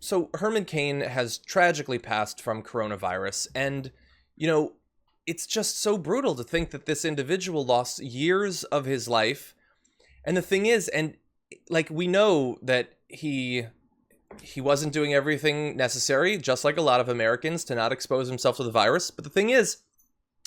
So Herman Cain has tragically passed from coronavirus, and you know, it's just so brutal to think that this individual lost years of his life. And the thing is, and like we know that he wasn't doing everything necessary, just like a lot of Americans, to not expose himself to the virus. But the thing is,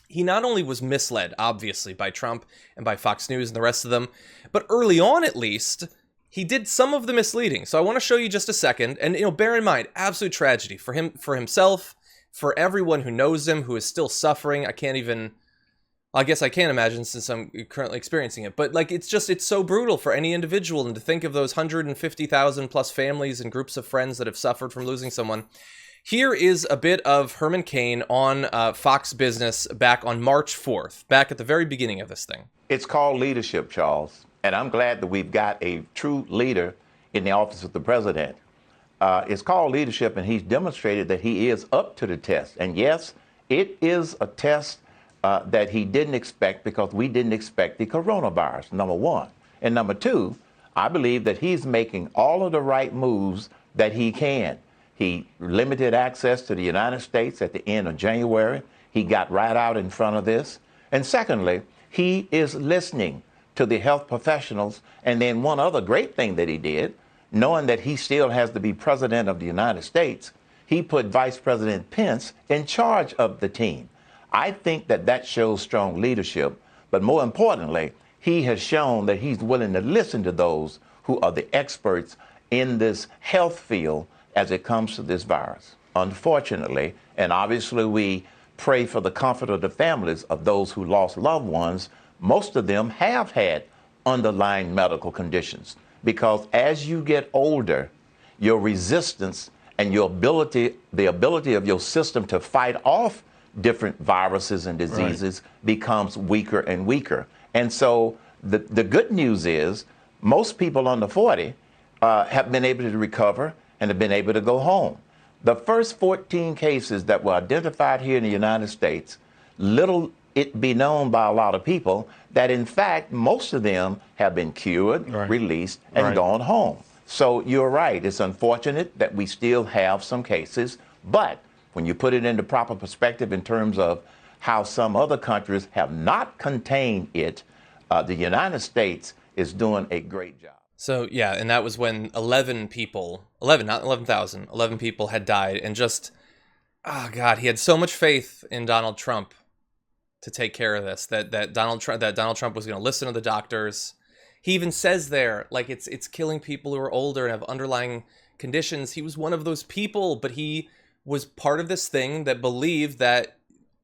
he not only was misled, obviously, by Trump and by Fox News and the rest of them, but early on at least, he did some of the misleading. So I want to show you just a second, and bear in mind, absolute tragedy for him, for himself, for everyone who knows him, who is still suffering. I guess I can't imagine since I'm currently experiencing it, but like it's so brutal for any individual, and to think of those 150,000 plus families and groups of friends that have suffered from losing someone. Here is a bit of Herman Cain on Fox Business back on March 4th, back at the very beginning of this thing. It's called leadership, Charles, and I'm glad that we've got a true leader in the office of the president. It's called leadership, and he's demonstrated that he is up to the test. And yes, it is a test that he didn't expect, because we didn't expect the coronavirus, number one. And number two, I believe that he's making all of the right moves that he can. He limited access to the United States at the end of January. He got right out in front of this. And secondly, he is listening to the health professionals. And then one other great thing that he did, knowing that he still has to be president of the United States, he put Vice President Pence in charge of the team. I think that that shows strong leadership, but more importantly, he has shown that he's willing to listen to those who are the experts in this health field as it comes to this virus. Unfortunately, and obviously we pray for the comfort of the families of those who lost loved ones, most of them have had underlying medical conditions, because as you get older, your resistance and the ability of your system to fight off different viruses and diseases becomes weaker and weaker. And so the good news is most people under 40 have been able to recover and have been able to go home. The first 14 cases that were identified here in the United States, little it be known by a lot of people that in fact most of them have been cured, released, and gone home. So you're right, it's unfortunate that we still have some cases, but when you put it into proper perspective in terms of how some other countries have not contained it, the United States is doing a great job. So yeah, and that was when 11 people, 11, not 11,000, 11 people had died, and just, oh God, he had so much faith in Donald Trump to take care of this, that Donald Trump was going to listen to the doctors. He even says there, like it's killing people who are older and have underlying conditions. He was one of those people, but he was part of this thing that believed that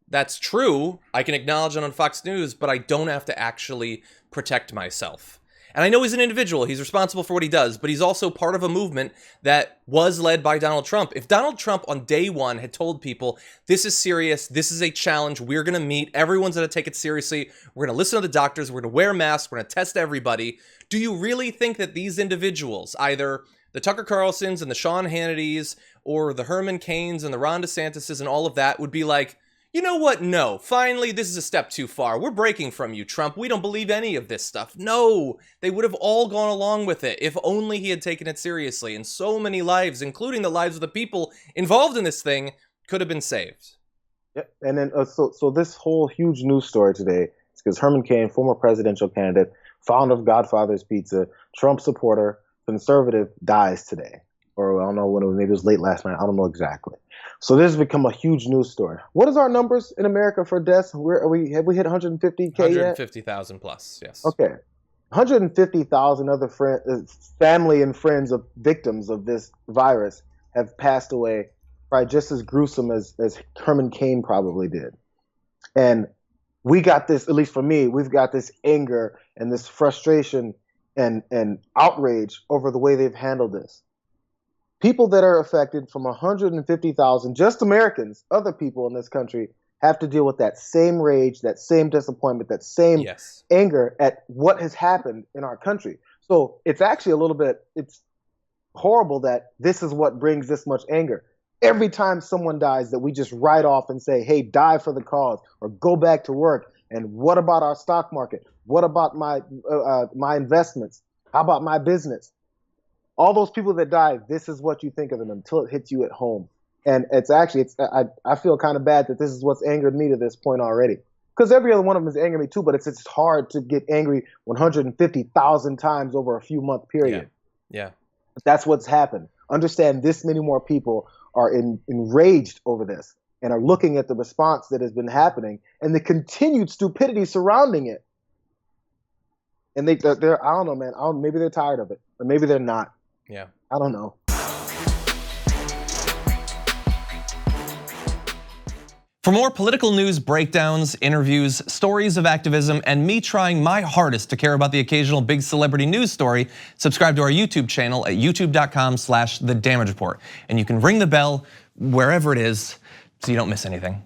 that's true. I can acknowledge it on Fox News, but I don't have to actually protect myself. And I know he's an individual, he's responsible for what he does, but he's also part of a movement that was led by Donald Trump. If Donald Trump on day one had told people, this is serious, this is a challenge, we're going to meet, everyone's going to take it seriously, we're going to listen to the doctors, we're going to wear masks, we're going to test everybody, do you really think that these individuals, either the Tucker Carlsons and the Sean Hannitys, or the Herman Cains and the Ron DeSantises and all of that would be like, you know what? No, finally, this is a step too far. We're breaking from you, Trump. We don't believe any of this stuff. No, they would have all gone along with it if only he had taken it seriously. And so many lives, including the lives of the people involved in this thing, could have been saved. Yeah, and then so this whole huge news story today is because Herman Cain, former presidential candidate, founder of Godfather's Pizza, Trump supporter, conservative, dies today. Or I don't know when it was, maybe it was late last night. I don't know exactly. So this has become a huge news story. What is our numbers in America for deaths? Where are we? Have we hit 150K yet? 150,000 plus, yes. Okay. 150,000 other family and friends of victims of this virus have passed away, probably just as gruesome as Herman Cain probably did. And we got this, at least for me, we've got this anger and this frustration and outrage over the way they've handled this. People that are affected from 150,000, just Americans, other people in this country, have to deal with that same rage, that same disappointment, that same anger at what has happened in our country. So it's actually it's horrible that this is what brings this much anger. Every time someone dies that we just write off and say, hey, die for the cause or go back to work. And what about our stock market? What about my investments? How about my business? All those people that died, this is what you think of them until it hits you at home. And I feel kind of bad that this is what's angered me to this point already. Because every other one of them has angered me too, but it's hard to get angry 150,000 times over a few month period. Yeah. That's what's happened. Understand this many more people are enraged over this and are looking at the response that has been happening and the continued stupidity surrounding it. And they're I don't know, man. Maybe they're tired of it, or maybe they're not. Yeah. I don't know. For more political news breakdowns, interviews, stories of activism, and me trying my hardest to care about the occasional big celebrity news story, subscribe to our YouTube channel at youtube.com/The Damage Report. And you can ring the bell wherever it is so you don't miss anything.